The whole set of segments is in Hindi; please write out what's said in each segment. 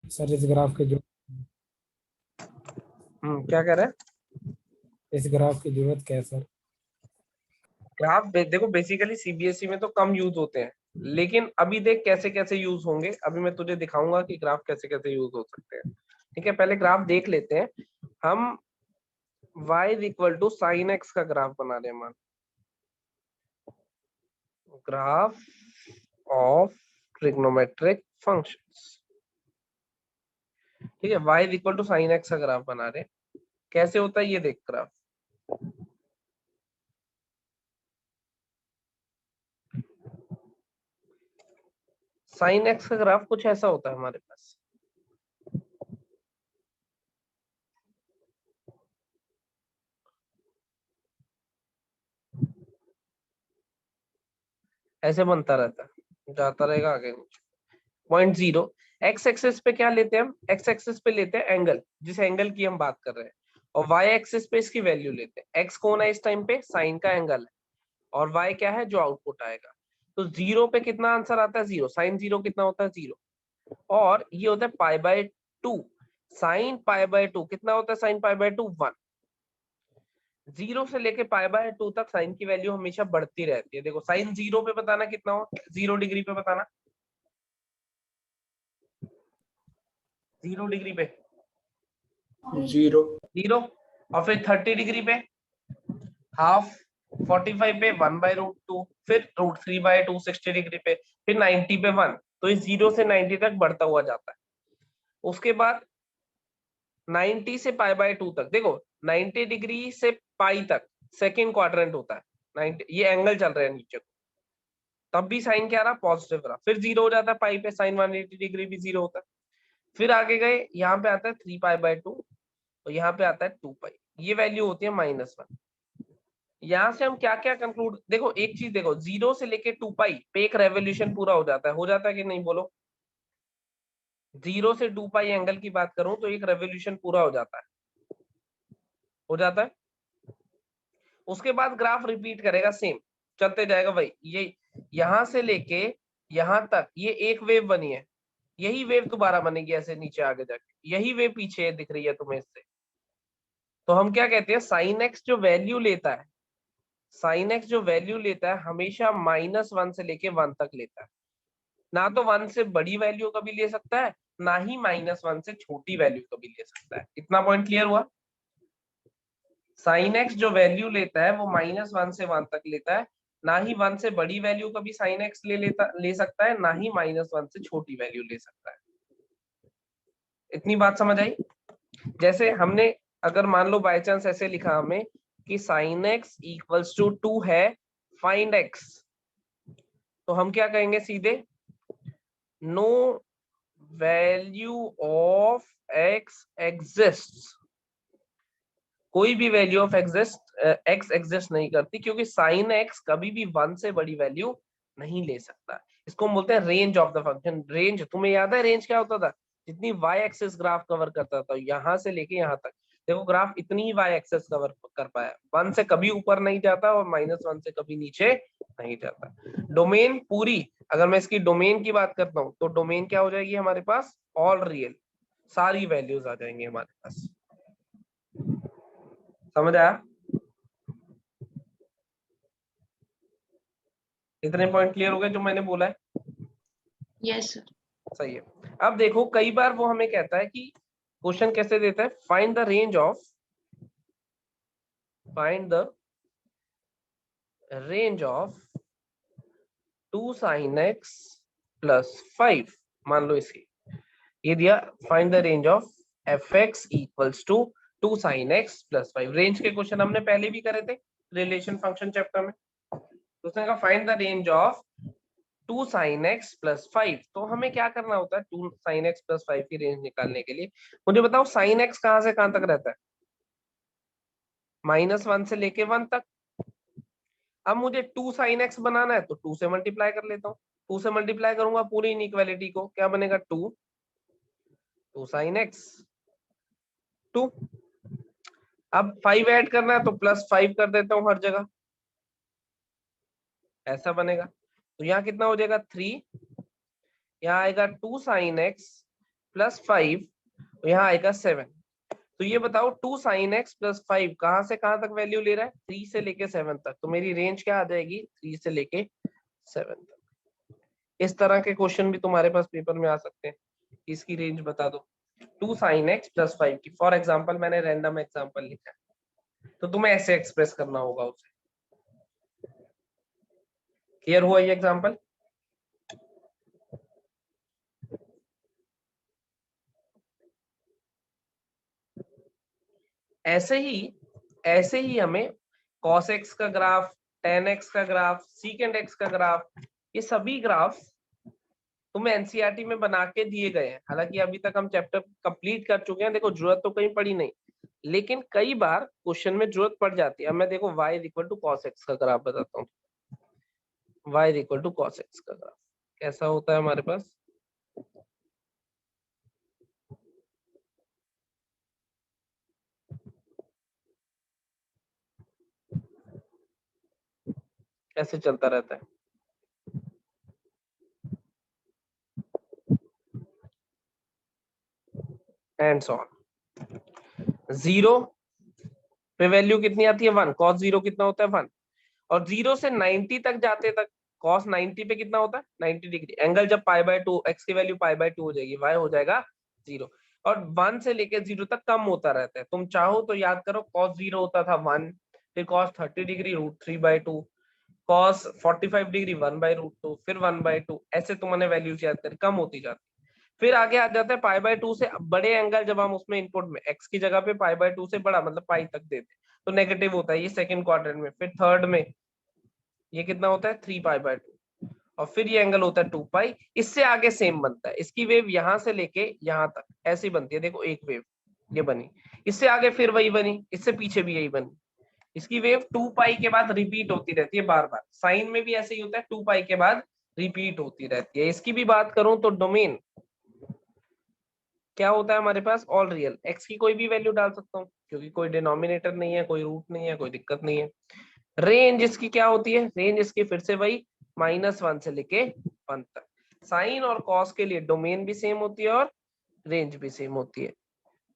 सर इस ग्राफ की जो क्या कह रहे हैं? इस ग्राफ की जरूरत क्या है सर? ग्राफ देखो, बेसिकली सीबीएसई में तो कम यूज होते हैं, लेकिन अभी देख कैसे कैसे यूज होंगे। अभी मैं तुझे दिखाऊंगा कि ग्राफ कैसे कैसे यूज हो सकते हैं। ठीक है, पहले ग्राफ देख लेते हैं। हम y equal to sine x का ग्राफ बना रहे हैं। मान ग्राफ ऑफ ट्रिग्नोमेट्रिक फंक्शंस। ठीक है, y equal to sine x का ग्राफ बना रहे हैं। कैसे होता है ये देख ग्राफ। साइन एक्स का ग्राफ कुछ ऐसा होता है हमारे पास। ऐसे बनता रहता है, जाता रहेगा आगे। Point zero. एक्स एक्सिस पे क्या लेते हैं हम? एक्स एक्सिस पे लेते हैं एंगल, जिस एंगल की हम बात कर रहे हैं। और वाई एक्सिस पे इसकी वैल्यू लेते हैं। एक्स कौन है इस टाइम पे? साइन का एंगल है। और वाई क्या है? जो आउटपुट आएगा। तो जीरो पे कितना आंसर आता है? जीरो। साइन जीरो कितना होता है? जीरो। और ये होता है pi by two. Sine pi by two कितना होता है? Sine pi by two 1। Zero से लेके पाई बाय टू तक साइन की वैल्यू हमेशा बढ़ती रहती है। देखो साइन जीरो पे बताना कितना हो, 0 डिग्री पे बताना। 0 डिग्री पे जीरो। जीरो। और फिर 30 डिग्री पे हाफ। 45 पे 1/√2। फिर √3/2 60 डिग्री पे। फिर 90 पे 1। तो इस 0 से 90 तक बढ़ता हुआ जाता है। उसके बाद 90 से पाई बाय 2 तक देखो। 90 डिग्री से पाई तक सेकेंड क्वाड्रेंट होता है। 90 ये एंगल चल रहा है नीचे को, तब भी साइन क्या रहा? पॉजिटिव रहा। फिर जीरो हो जाता है पाई पे, साइन 180 डिग्री भी जीरो होता है। फिर आगे गए, यहाँ पे आता है 3π/2 और यहाँ पे आता है 2π। ये वैल्यू होती है -1। यहाँ से हम क्या क्या कंक्लूड, देखो एक चीज देखो, 0 से लेके 2π पे एक रेवोल्यूशन पूरा हो जाता है कि नहीं बोलो? 0 से 2π एंगल की बात करूं तो एक रेवोल्यूशन पूरा हो जाता है। हो जाता है। उसके बाद ग्राफ रिपीट करेगा सेम, चलते जाएगा भाई। ये यहां से लेके यहां तक ये एक वेव बनी है। यही वेव दोबारा बनेगी ऐसे नीचे आगे जाके। यही वेव पीछे दिख रही है तुम्हें इससे। तो हम क्या कहते हैं? साइन एक्स जो वैल्यू लेता है, साइन एक्स जो वैल्यू लेता है हमेशा -1 से लेके 1 तक लेता है। ना तो 1 से बड़ी वैल्यू कभी ले सकता है, ना ही -1 से छोटी वैल्यू कभी ले सकता है। इतना पॉइंट क्लियर हुआ? साइन एक्स जो वैल्यू लेता है वो -1 से 1 तक लेता है। ना ही 1 से बड़ी वैल्यू कभी साइन एक्स ले सकता है, ना ही -1 से छोटी वैल्यू ले सकता है। इतनी बात समझ आई? जैसे हमने, अगर मान लो बाय चांस ऐसे लिखा हमें कि साइन एक्स इक्वल्स टू 2 है, फाइंड एक्स, तो हम क्या कहेंगे सीधे? No value of x exist. कोई भी वैल्यू ऑफ एक्स एग्जिस्ट नहीं करती, क्योंकि साइन एक्स कभी भी 1 से बड़ी वैल्यू नहीं ले सकता। इसको हम बोलते हैं range of the function. Range तुम्हें याद है रेंज क्या होता था? जितनी वाई एक्सिस ग्राफ कवर करता था, यहां से लेके यहां तक। देखो ग्राफ इतनी ही वाई एक्सिस कवर कर पाया, 1 से कभी ऊपर नहीं जाता और -1 से कभी नीचे नहीं जाता। डोमेन पूरी, अगर मैं इसकी डोमेन की बात करता हूँ तो डोमेन क्या हो जाएगी हमारे पास? ऑल रियल, सारी वैल्यूज आ जाएंगी हमारे पास। समझ आया? इतने पॉइंट क्लियर हो गए जो मैंने बोला है? Yes sir. सही है। अब देखो कई बार वो हमें कहता है कि क्वेश्चन कैसे देता है, find the range of, find the range of 2 sin x plus 5। मान लो इसकी ये दिया, find the range of f x equals to 2 sin x plus 5। Range के क्वेश्चन हमने पहले भी करे थे रिलेशन फंक्शन चैप्टर में। तो उसने कहा find the range of 2 sin x plus 5। तो हमें क्या करना होता है 2 sin x प्लस 5 की रेंज निकालने के लिए? मुझे बताओ sin x कहां से कहां तक रहता है? -1 से लेके 1 तक। अब मुझे 2 sin x बनाना है तो 2 से मल्टीप्लाई कर लेता हूँ। 2 से मल्टीप्लाई करूंगा पूरी इनइक्वालिटी को, क्या बनेगा? 2 sin x 2। अब 5 ऐड करना है तो +5 कर देता हूँ हर जगह, ऐसा बनेगा। तो यहाँ कितना हो जाएगा? 3। यहाँ आएगा 2 sin x प्लस 5, यहाँ आएगा 7। तो ये बताओ 2 sin x प्लस 5 कहां से कहां तक वैल्यू ले रहा है? 3 से लेके 7 तक। तो मेरी रेंज क्या आ जाएगी? 3 से लेके 7 तक। इस तरह के क्वेश्चन भी तुम्हारे पास पेपर में आ सकते हैं। इसकी रेंज बता दो 2 sin x प्लस 5 की। फॉर एग्जाम्पल मैंने रैंडम एग्जाम्पल लिखा है, तो तुम्हें ऐसे एक्सप्रेस करना होगा उसे। क्लियर हुआ ये एग्जाम्पल? ऐसे ही हमें cos x का ग्राफ, tan x का ग्राफ, secant x का ग्राफ, ये सभी ग्राफ तुम्हें एनसीईआरटी में बना के दिए गए हैं। हालांकि अभी तक हम चैप्टर कंप्लीट कर चुके हैं, देखो जरूरत तो कहीं पड़ी नहीं, लेकिन कई बार क्वेश्चन में जरूरत पड़ जाती है। अब मैं देखो y equal to cos x का ग्राफ बताता हूँ। y equal to cos x का ग्राफ कैसा होता है हमारे पास? कैसे चलता रहता है? And so on. 0 पे वैल्यू कितनी आती है? 1। cos 0 कितना होता है? 1। और 0 से 90 तक जाते तक cos 90 पे कितना होता है? 90 डिग्री। एंगल जब π/2, x की वैल्यू π/2 हो जाएगी, y हो जाएगा 0। और 1 से लेके 0 तक कम होता रहता है। तुम चाहो तो याद करो, cos 0 होता था 1, फिर cos 30 डिग्री √3/2, cos 45 डिग्री 1/√2, फिर 1/2। ऐसे तुमने वैल्यूज याद करी, कम होती जाती। फिर आगे आ जाता है π/2 से बड़े एंगल, जब हम उसमें इनपुट में x की जगह पे π/2 से बड़ा मतलब पाई तक देते तो नेगेटिव होता है ये सेकंड क्वाड्रेंट में। फिर थर्ड में ये कितना होता है? 3π/2। और फिर ये एंगल होता है 2π। इससे आगे सेम बनता है। इसकी वेव यहां से लेके यहां तक ऐसी बनती है। देखो एक वेव ये बनी, इससे आगे फिर वही बनी, इससे पीछे भी यही बनी। इसकी वेव 2π के बाद रिपीट होती रहती है बार बार। साइन में भी ऐसे ही होता है, 2π के बाद रिपीट होती रहती है। इसकी भी बात करूं तो डोमेन क्या होता है हमारे पास? All real. x की कोई भी वैल्यू डाल सकता हूँ क्योंकि कोई डिनोमिनेटर नहीं है, कोई रूट नहीं है, कोई दिक्कत नहीं है। रेंज इसकी क्या होती है? रेंज इसकी फिर से वही -1 से लेके 1 तक। साइन और कॉस के लिए डोमेन भी सेम होती है और रेंज भी सेम होती है।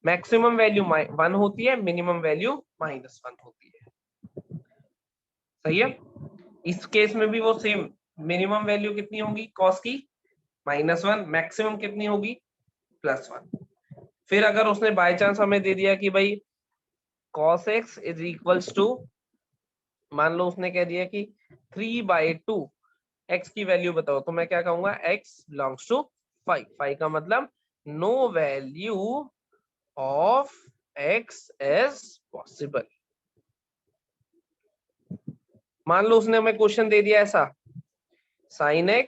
मैक्सिमम वैल्यू 1 होती है, मिनिमम वैल्यू -1 होती है। सही है? इस केस में भी वो सेम। मिनिमम वैल्यू कितनी होगी कॉस की? -1। मैक्सिमम कितनी होगी? +1। फिर अगर उसने बाय चांस हमें दे दिया कि भाई cos x is equals to, मान लो उसने कह दिया कि 3/2, x की वैल्यू बताओ, तो मैं क्या कहूंगा? x belongs to 5। 5 का मतलब no value of x is possible. मान लो उसने हमें क्वेश्चन दे दिया ऐसा, sin x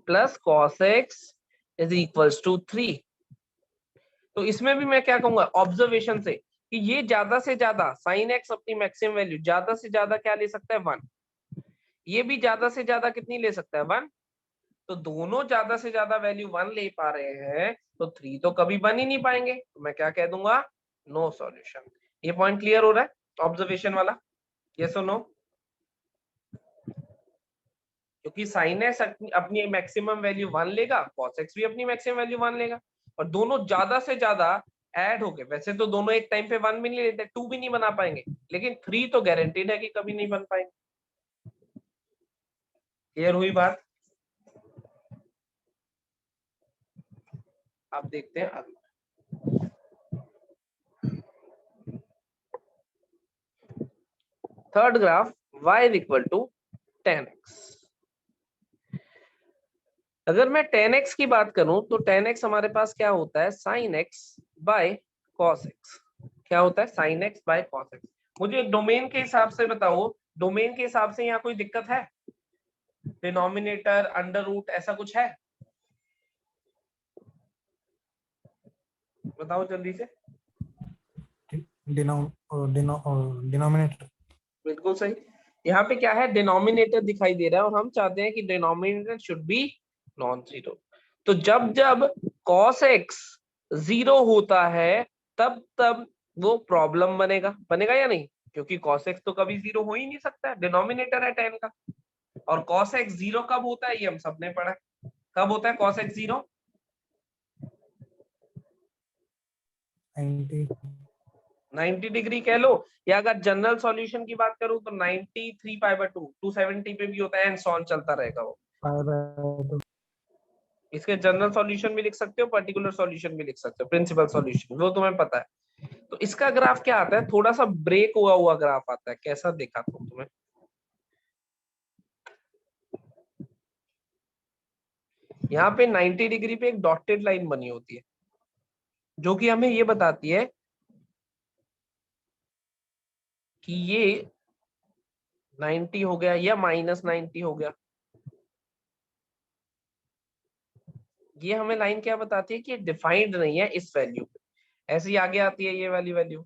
plus cos x is equals to 3। तो इसमें भी मैं क्या कहूंगा ऑब्जर्वेशन से कि ये ज्यादा से ज्यादा sin x अपनी मैक्सिमम वैल्यू ज्यादा से ज्यादा क्या ले सकता है? 1। ये भी ज्यादा से ज्यादा कितनी ले सकता है? 1। तो दोनों ज्यादा से ज्यादा वैल्यू 1 ले पा रहे हैं, तो 3 तो कभी बन ही नहीं पाएंगे। तो मैं क्या कह दूंगा? No solution. ये पॉइंट क्लियर हो रहा है ऑब्जर्वेशन वाला? यस और नो? क्योंकि sin x अपनी मैक्सिमम वैल्यू 1 लेगा, cos x भी अपनी मैक्सिमम वैल्यू 1 लेगा, और दोनों ज्यादा से ज्यादा ऐड हो गए। वैसे तो दोनों एक टाइम पे 1 भी नहीं लेते, 2 भी नहीं बना पाएंगे, लेकिन 3 तो गारंटीड है कि कभी नहीं बन पाएंगे। क्लियर हुई बात? आप देखते हैं अगला। Third graph y equal to tan x। अगर मैं tan x की बात करूं तो tan x हमारे पास क्या होता है? sin x by cos x। क्या होता है? sin x by cos x। मुझे डोमेन के हिसाब से बताओ, डोमेन के हिसाब से यहाँ कोई दिक्कत है? डिनोमिनेटर, अंडर रूट, ऐसा कुछ है? बताओ जल्दी से। डिनोमिनेटर। बिल्कुल सही। यहाँ पे क्या है? डिनोमिनेटर दिखाई दे रहा है और हम चाहते हैं कि denominator should be non zero. तो जब जब cos x 0 होता है तब तब वो प्रॉब्लम बनेगा। बनेगा या नहीं? क्योंकि cos x तो कभी 0 हो ही नहीं सकता, डिनोमिनेटर है tan का। और cos x 0 कब होता है? ये हम सबने पढ़ा है। कब होता है cos x 0? 90 90 डिग्री कह लो, या अगर जनरल सॉल्यूशन की बात करूं तो 93 पाई बाय 2, 270 पे भी होता है, एंड सो ऑन चलता रहेगा वो।5/2 इसके जनरल सॉल्यूशन भी लिख सकते हो, पर्टिकुलर सॉल्यूशन भी लिख सकते हो, प्रिंसिपल सॉल्यूशन, वो तुम्हें पता है। तो इसका ग्राफ क्या आता है, थोड़ा सा ब्रेक हुआ हुआ ग्राफ आता है। कैसा देखा तुम्हें, यहाँ पे 90 डिग्री पे एक डॉटेड लाइन बनी होती है, जो कि हमें ये बताती है कि ये 90 हो गया या -90 हो गया। ये हमें लाइन क्या बताती है कि डिफाइंड नहीं है इस वैल्यू पे, ऐसी आगे आती है ये वाली वैल्यू।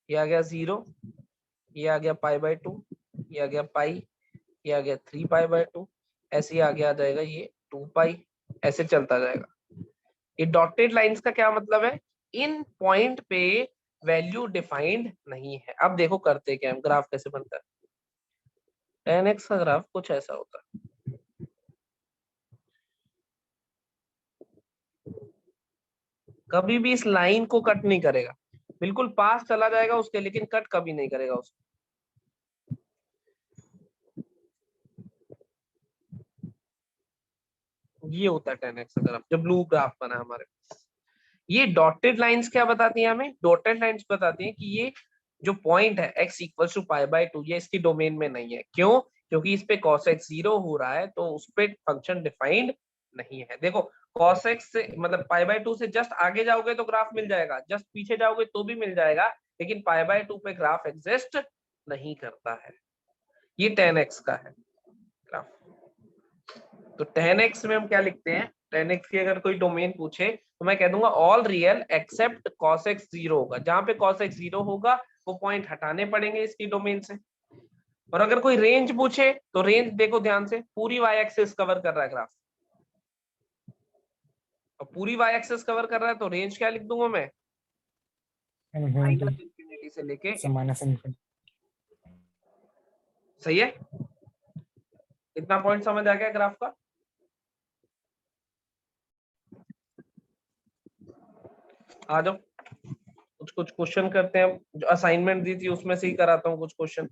ये आ गया 0, ये आ गया π/2, ये आ गया पाई, ये आ गया 3π/2, ऐसे ही आगे आ जाएगा ये 2π, ऐसे चलता जाएगा। ये डॉटेड लाइंस का क्या मतलब है, इन पॉइंट पे वैल्यू डिफाइंड नहीं है। अब देखो करते क्या हम, ग्राफ कैसे बनता है। 10x का ग्राफ कुछ ऐसा होता है। कभी भी इस लाइन को कट नहीं करेगा, बिल्कुल पास चला जाएगा उसके, लेकिन कट कभी नहीं करेगा उसको। ये होता है 10x का ग्राफ, जो ब्लू ग्राफ बना हमारे पास। ये डॉटेड लाइंस क्या बताती हैं हमें, डॉटेड लाइंस बताती हैं कि ये जो पॉइंट है x = π/2, ये इसकी डोमेन में नहीं है। क्यों, क्योंकि इस पे cos x 0 हो रहा है, तो उस पे फंक्शन डिफाइंड नहीं है। देखो cos x से मतलब π/2 से जस्ट आगे जाओगे तो ग्राफ मिल जाएगा, जस्ट पीछे जाओगे तो भी मिल जाएगा, लेकिन π/2 पे ग्राफ एग्जिस्ट नहीं करता है। ये 10x का है ग्राफ। तो 10x में हम क्या लिखते हैं, 10x की अगर कोई डोमेन पूछे तो मैं कह दूंगा all real except cos x 0 होगा। जहां पे cos x 0 होगा वो पॉइंट हटाने पड़ेंगे इसकी डोमेन से। और अगर कोई रेंज पूछे तो रेंज देखो ध्यान से, पूरी y एक्सिस कवर कर रहा है ग्राफ, और पूरी y एक्सिस कवर कर रहा है, तो रेंज क्या लिख दूंगा मैं, -∞ से लेके। -∞। सही है, इतना पॉइंट समझ आ गया ग्राफ का। आ जाओ कुछ कुछ क्वेश्चन करते हैं, जो असाइनमेंट दी थी उसमें से ही कराता हूँ कुछ क्वेश्चन।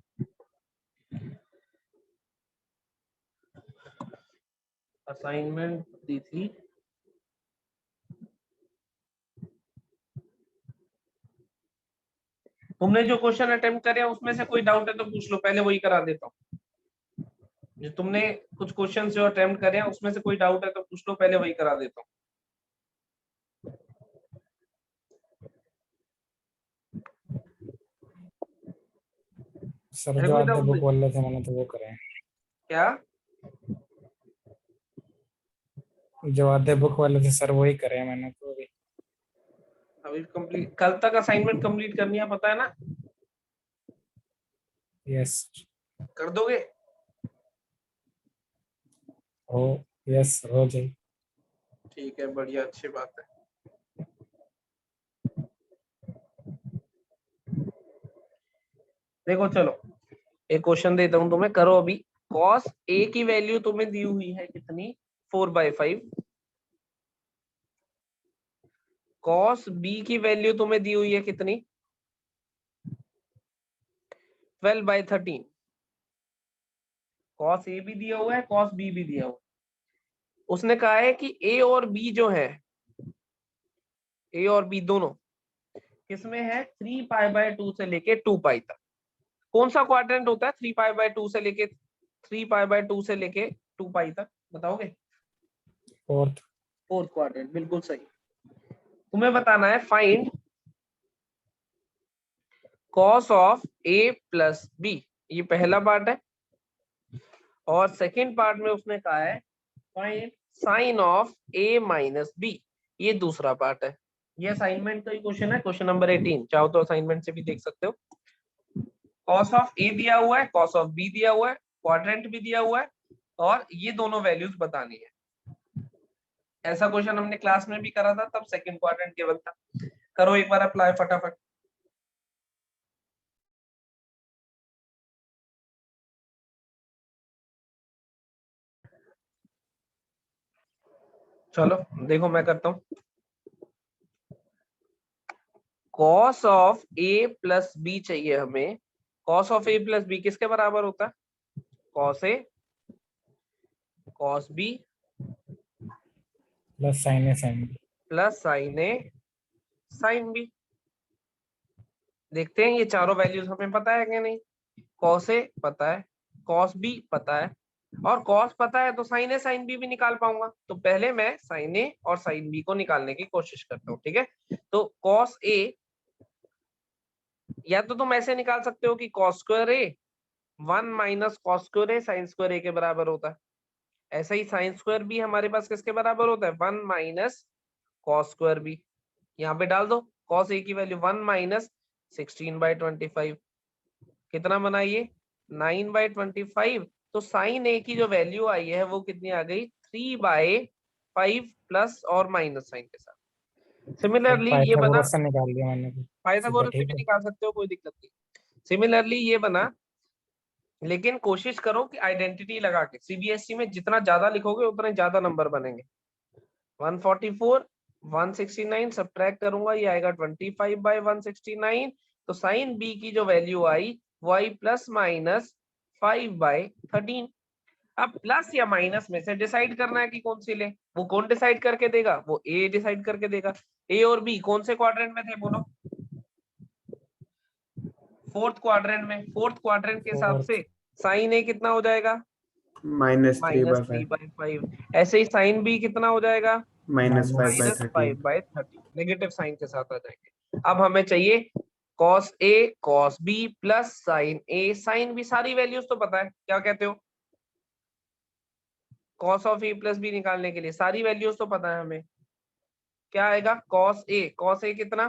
असाइनमेंट दी थी, तुमने जो क्वेश्चन अटेम्प्ट करे उसमें से कोई डाउट है तो पूछ लो, पहले वही करा देता हूँ। जो तुमने कुछ क्वेश्चन जो अटेम्प्ट करे हैं उसमें से कोई डाउट है तो पूछ लो, पहले वही करा देता हूँ। सर अरे जो कोई आधे डाउट बुक नहीं, वाले थे मैंने तो वो करे हैं। क्या जो आधे बुक वाले थे सर वही करे हैं मैंने तो अभी। अभी कंप्लीट, कल तक असाइनमेंट कंप्लीट करनी है, पता है ना। यस कर दोगे, हो, यस हो जाए। ठीक है, बढ़िया, अच्छी बात है। देखो चलो एक क्वेश्चन देता हूँ तुम्हें, करो अभी। cos a की वैल्यू तुम्हें दी हुई है कितनी, 4/5। cos b की वैल्यू तुम्हें दी हुई है कितनी, 12/13। cos a भी दिया हुआ है, cos b भी दिया हुआ है। उसने कहा है कि a और b जो है, a और b दोनों किसमें है, 3π/2 से लेके 2π तक। कौन सा क्वाड्रेंट होता है 3π/2 से लेके 3π/2 से लेके 2π तक, बताओगे। फोर्थ क्वाड्रेंट, बिल्कुल सही। तुम्हें बताना है find cos of a plus b, ये पहला पार्ट है। और सेकेंड पार्ट में उसने कहा है find sign of a minus b, ये दूसरा पार्ट है। ये असाइनमेंट का ही क्वेश्चन है, क्वेश्चन नंबर 18। चाहो तो असाइनमेंट से भी देख सकते हो। cos ऑफ a दिया हुआ है, cos ऑफ b दिया हुआ है, क्वाड्रेंट भी दिया हुआ है, और ये दोनों वैल्यूज बतानी है। ऐसा क्वेश्चन हमने क्लास में भी करा था, तब सेकंड क्वाड्रेंट केवल था। करो एक बार अप्लाई फटाफट। चलो देखो मैं करता हूँ। Cos of A plus B चाहिए हमें। Cos of A plus B किसके बराबर होता है? Cos A cos B plus sine A sine B. Plus sine A sine B. देखते हैं ये चारों वैल्यूज हमें पता है कि नहीं। कॉस ए पता है, कॉस बी पता है, और कॉस पता है तो साइन ए साइन बी भी निकाल पाऊंगा। तो पहले मैं साइन ए और साइन बी को निकालने की कोशिश करता हूँ, ठीक है। तो कॉस ए, या तो तुम ऐसे निकाल सकते हो कि कॉस स्क्वायर ए 1 माइनस कॉस स्क्वायर ए साइन स्क्वायर ए के बराबर होता है। ऐसा ही साइन स्क्वायर बी हमारे पास किसके बराबर होता है? 1 माइनस कॉस स्क्वायर बी। यहाँ पे डाल दो कॉस ए की वैल्यू 1 माइनस 16/25 कितना बना ये? 9/25। तो साइन ए की जो वैल्यू आई है वो कितनी आ गई? 3/5 प्लस और माइनस साइन के साथ। सिमिलरली ये बना, पाइथागोरस से निकाल लिया मैंने भी। पाइथागोरस से ठीक भी है। निकाल सकते हो, कोई दिक्कत नहीं। सिमिलरली ये बना, लेकिन कोशिश करो कि आइडेंटिटी लगा के, सीबीएसई में जितना ज्यादा लिखोगे उतने ज्यादा नंबर बनेंगे। 144 169 सब्ट्रैक्ट करूंगा, ये आएगा 25/169। तो साइन बी की जो वैल्यू आई वो आई प्लस माइनस 5/13। अब प्लस या माइनस में से डिसाइड करना है कि कौन सी ले। वो कौन डिसाइड करके देगा? वो ए डिसाइड करके देगा। ए और बी कौन से क्वाड्रेंट में थे बोलो? फोर्थ क्वाड्रेंट में। फोर्थ क्वाड्रेंट के हिसाब फोर्थ। से साइन ए कितना हो जाएगा? -3/5 -3/5। ऐसे ही साइन बी कितना हो जाएगा? -5/13 -5/30। नेगेटिव साइन के साथ आ जाएंगे। अब हमें चाहिए cos A cos B plus sine A sine B. सारी वैल्यूज तो पता है, क्या कहते हो? Cos of A plus B निकालने के लिए सारी वैल्यूज तो पता है हमें। क्या आएगा? कॉस ए कितना?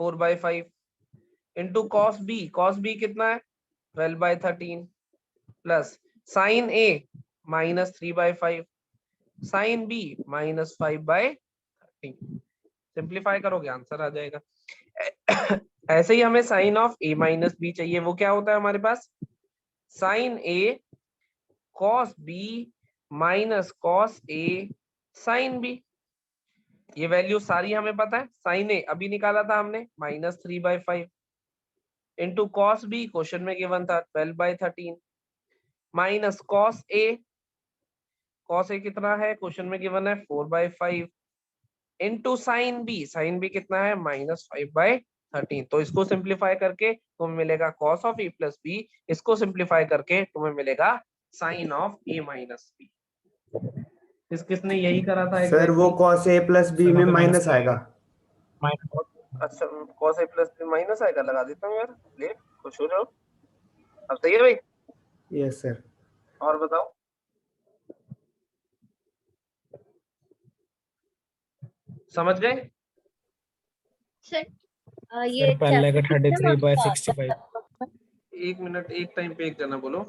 4/5 इंटू कॉस बी कितना है? 12/13 plus sine A -3/5 sine B -5/13। Simplify करोगे आंसर आ जाएगा। ऐसे ही हमें sine of A minus B चाहिए। वो क्या होता है हमारे पास? Sine A cos B minus cos A sine B. ये वैल्यू सारी हमें पता है। साइन ए अभी निकाला था हमने -3/5 इंटू कॉस बी क्वेश्चन में गिवन था 12/13 माइनस कॉस ए कितना है? क्वेश्चन में गिवन है 4/5 इंटू साइन बी कितना है? -5/13। तो इसको सिंप्लीफाई करके तुम्हें मिलेगा cos of A plus B. इसको सिंप्लीफाई करके तुम्हें मिलेगा sine of A minus B. किसने यही करा था? सर वो cos a प्लस b में माइनस आएगा। अच्छा, cos a plus B minus आएगा। लगा देता हूँ यार, ले खुश हो जाओ। अब सही है भाई? Yes sir. और बताओ, समझ गए? सर ये सर पहले का चैप्टर कितने मार्क्स का आता 33/65। है? एक मिनट, एक टाइम पे एक जना बोलो।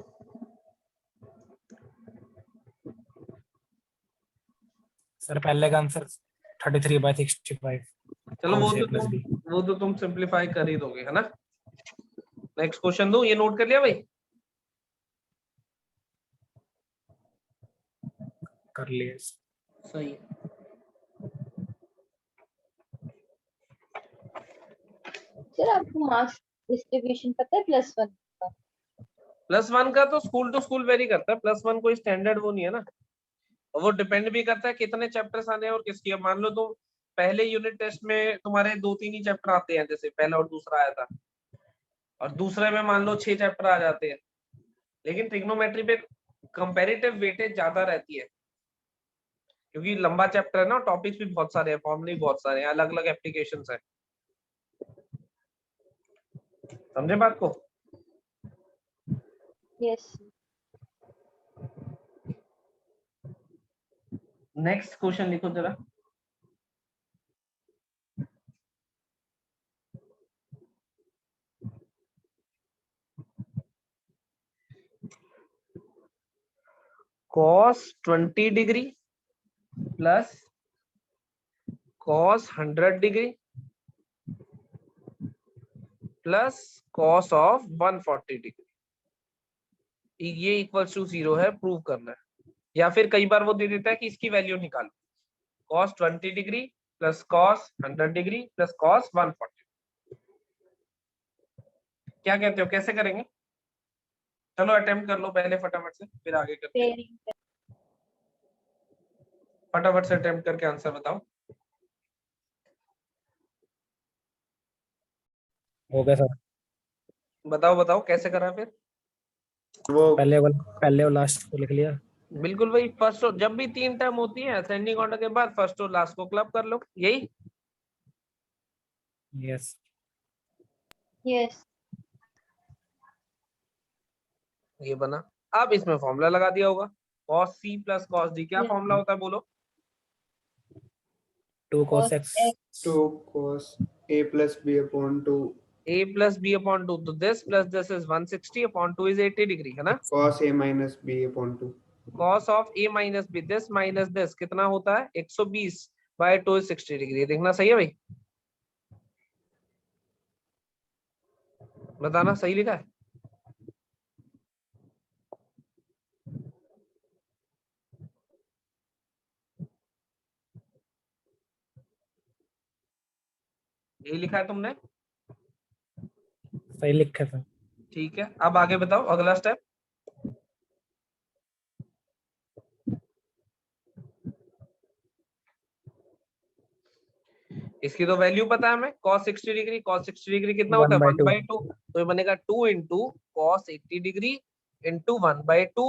सर पहले का आंसर 33/65। चलो cos A plus B। वो तो तुम सिंप्लीफाई कर ही दोगे, है ना। नेक्स्ट क्वेश्चन दो, ये नोट कर लिया भाई? कर लिए। सही है। सर आपको मार्क्स डिस्ट्रीब्यूशन पता है +1 का? +1 का तो स्कूल टू स्कूल वेरी करता है। +1 कोई स्टैंडर्ड वो नहीं है ना। और वो डिपेंड भी करता है कितने चैप्टर्स आने हैं और किसकी। अब मान लो तुम पहले यूनिट टेस्ट में तुम्हारे 2-3 ही चैप्टर आते हैं, जैसे पहला और दूसरा आया था, और दूसरे में मान लो 6 चैप्टर आ जाते हैं, लेकिन ट्रिग्नोमेट्री पे कंपैरेटिव वेटेज ज्यादा रहती है, क्योंकि लंबा चैप्टर है ना, टॉपिक्स भी बहुत सारे हैं, फॉर्मूले भी बहुत सारे हैं, अलग अलग एप्लीकेशंस हैं। समझे बात को? यस। नेक्स्ट क्वेश्चन लिखो जरा। cos 20 degree plus cos 100 degree plus cos of 140 degree, ये इक्वल्स टू 0 है, प्रूव करना है। या फिर कई बार वो दे देता है कि इसकी वैल्यू निकालो, cos 20 degree plus cos 100 degree plus cos 140। क्या कहते हो, कैसे करेंगे? चलो अटेम्प्ट कर लो पहले फटाफट से, फिर आगे करते हैं। Pairing. फटाफट से अटेम्प्ट करके आंसर बताओ। हो गया सर। बताओ बताओ कैसे करा फिर? वो पहले और लास्ट को लिख लिया। बिल्कुल वही, फर्स्ट और जब भी 3 टर्म होती है असेंडिंग ऑर्डर के बाद फर्स्ट और लास्ट को क्लब कर लो, यही। यस। Yes. ये बना। अब इसमें फॉर्मूला लगा दिया होगा, cos c plus cos d। क्या Yes. फॉर्मूला होता है बोलो? 2 cos Cos x। x. 2 cos a plus b upon 2 a plus B upon 2, तो this plus this is 160 upon 2 is 80 degree, है ना? cos a minus b upon 2 cos of a minus B, this minus this कितना होता है? 120 बाय 2 इज 60 डिग्री। देखना सही है भाई, बताना सही लिखा है? यही लिखा है तुमने? सही लिखा था। ठीक है, अब आगे बताओ अगला स्टेप। इसकी तो वैल्यू पता है हमें, cos 60 डिग्री, cos 60 डिग्री कितना होता है? 1 बाई 2। तो ये बनेगा 2 into cos 80 degree into 1 by 2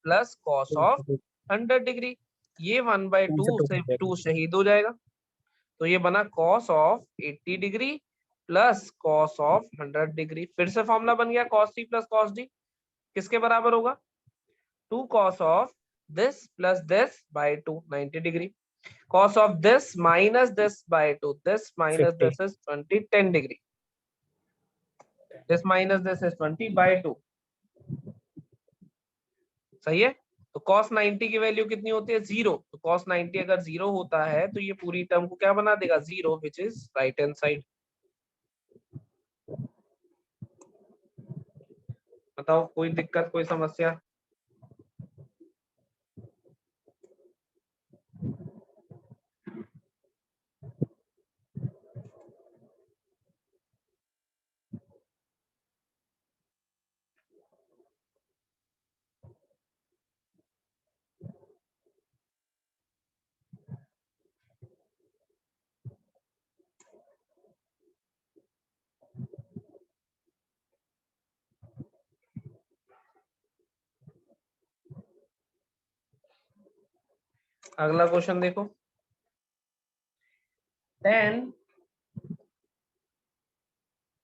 plus cos of 100 degree. ये 1 बाई 2 से 2 शहीद हो जाएगा, तो ये बना cos of 80 degree plus cos of 100 degree. फिर से फॉर्मूला बन गया cos c plus cos d, किसके बराबर होगा? 2 cos of this plus this by 2 90 degree, cos of this minus this by 2, this minus 50। this is 20 10 degree, this minus this is 20 by 2। सही है? तो cos 90 की वैल्यू कितनी होती है? 0। तो cos 90 अगर 0 होता है तो ये पूरी टर्म को क्या बना देगा? 0, which is right hand side. बताओ कोई दिक्कत, कोई समस्या? अगला क्वेश्चन देखो, tan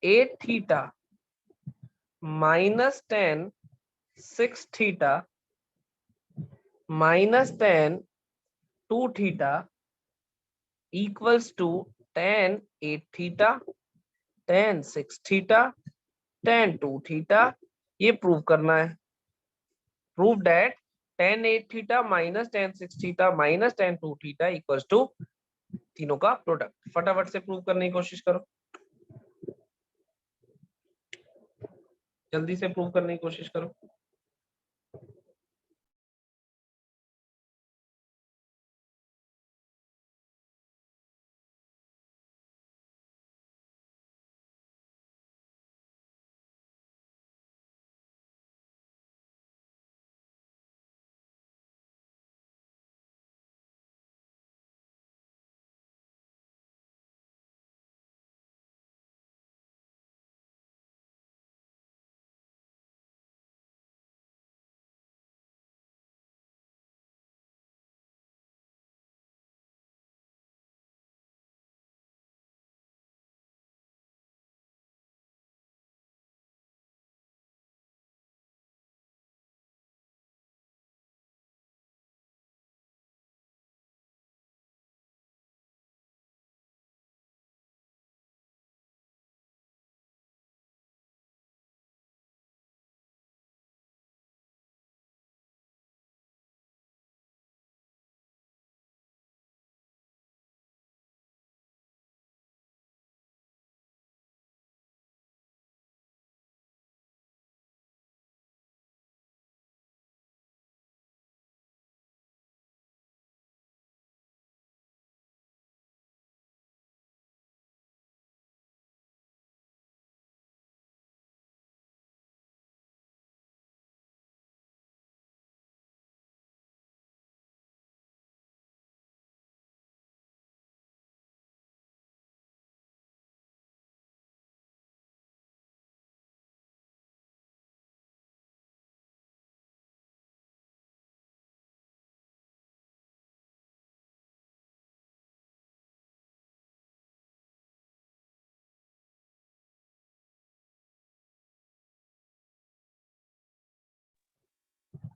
8 theta minus tan 6 theta minus tan 2 theta equals to tan 8 theta tan 6 theta tan 2 theta. ये प्रूव करना है। Prove that tan 8 theta minus tan 6 theta minus tan 2 theta equals to तीनों का प्रोडक्ट। फटाफट से प्रूव करने की कोशिश करो, जल्दी से प्रूव करने की कोशिश करो।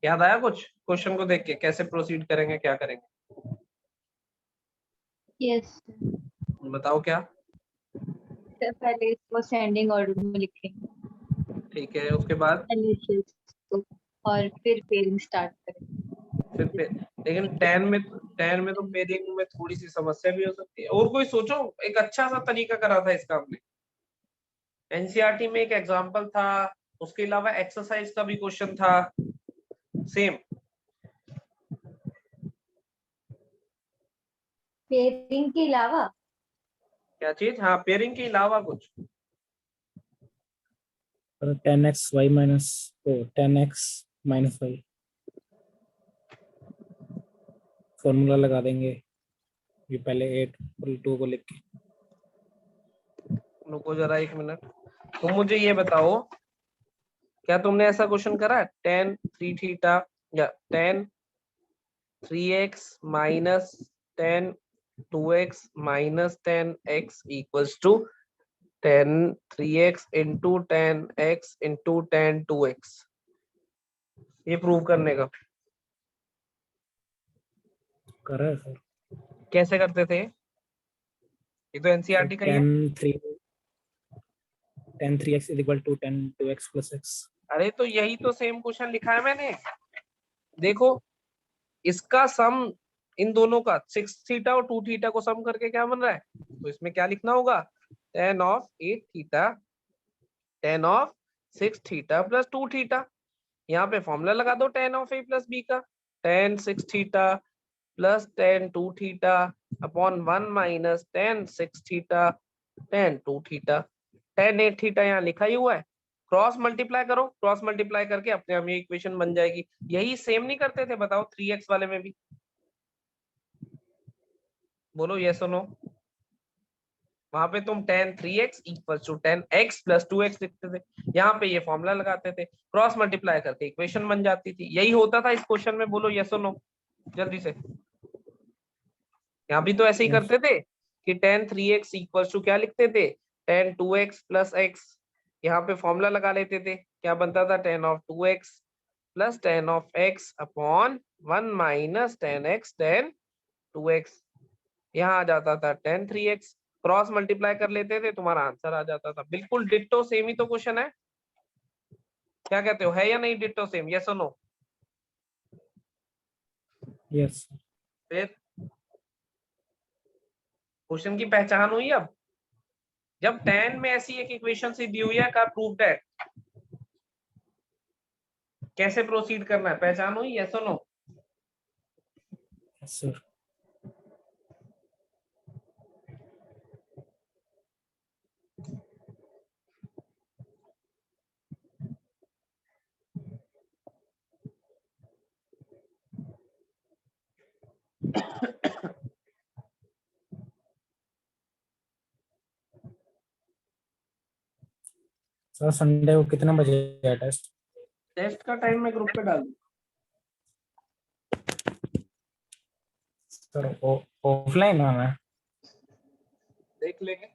याद आया कुछ क्वेश्चन को देख के कैसे प्रोसीड करेंगे, क्या करेंगे? यस बताओ क्या। सर, पहले इसको सेंडिंग ऑर्डर में लिखेंगे ठीक है, उसके बाद इनिशियल्स को, और फिर पेयरिंग स्टार्ट करेंगे। फिर पे, लेकिन 10 में तो पेयरिंग में थोड़ी सी समस्या भी हो सकती है। और कोई सोचो, एक अच्छा सा तरीका करा था इसका हमने एनसीईआरटी में, एक एग्जांपल था, उसके अलावा एक्सरसाइज का भी क्वेश्चन था सेम। पेयरिंग के अलावा क्या चीज? हाँ, पेयरिंग के अलावा कुछ। 10x y minus 10x minus y formula लगा देंगे। ये पहले 8 को लिख के। रुको जरा 1 मिनट। तुम मुझे ये बताओ, क्या तुमने ऐसा क्वेश्चन करा 10 3 थीटा या 10 3x minus 10 2x minus 10x equals to 10 3x into 10x into 10 2x, ये प्रूव करने का कर रहा है सर। कैसे करते थे? ये तो एनसीईआरटी का ही है। 10 3x is equal to 10 2x plus x। अरे तो यही तो सेम क्वेश्चन लिखा है मैंने। देखो, इसका सम इन दोनों का 6 थीटा और 2 थीटा को सम करके क्या बन रहा है, तो इसमें क्या लिखना होगा, tan of 8 theta tan of 6 theta plus 2 theta. यहाँ पे फॉर्मूला लगा दो tan of a plus b का, tan 6 theta plus tan 2 theta upon 1 minus tan 6 theta tan 2 theta. tan 8 theta यहाँ लिखा ही हुआ है, क्रॉस मल्टीप्लाई करो, क्रॉस मल्टीप्लाई करके अपने हम ये इक्वेशन बन जाएगी। यही सेम नहीं करते थे? बताओ 3x वाले में भी, बोलो यस और नो। वहां पे तुम tan 3x equal to tan x plus 2x लिखते थे, यहाँ पे ये फॉर्मूला लगाते थे, क्रॉस मल्टीप्लाई करके इक्वेशन बन जाती थी। यही होता था इस क्वेश्चन में, बोलो यस और नो जल्दी से। यहाँ भी तो ऐसे ही Yes. करते थे कि tan 3x इक्वल टू क्या लिखते थे, tan 2x प्लस x, यहाँ पे फॉर्मूला लगा लेते थे, क्या बनता था, tan of 2x plus tan of x upon 1 minus tan x tan 2x। यहाँ आ जाता था tan 3x, क्रॉस मल्टीप्लाई कर लेते थे, तुम्हारा आंसर आ जाता था। बिल्कुल डिट्टो सेम ही तो क्वेश्चन है। क्या कहते हो, है या नहीं डिट्टो सेम, यस और नो? यस फिर क्वेश्चन की पहचान हुई। अब जब tan में ऐसी एक इक्वेशन सी दी हुई है, का प्रूव दैट, कैसे प्रोसीड करना है, पहचान हुई, यस और नो? सर। सर संडे को कितने बजे है टेस्ट? टेस्ट का टाइम मैं ग्रुप पे डाल दूं। सर ऑफलाइन आना है। देख लेंगे।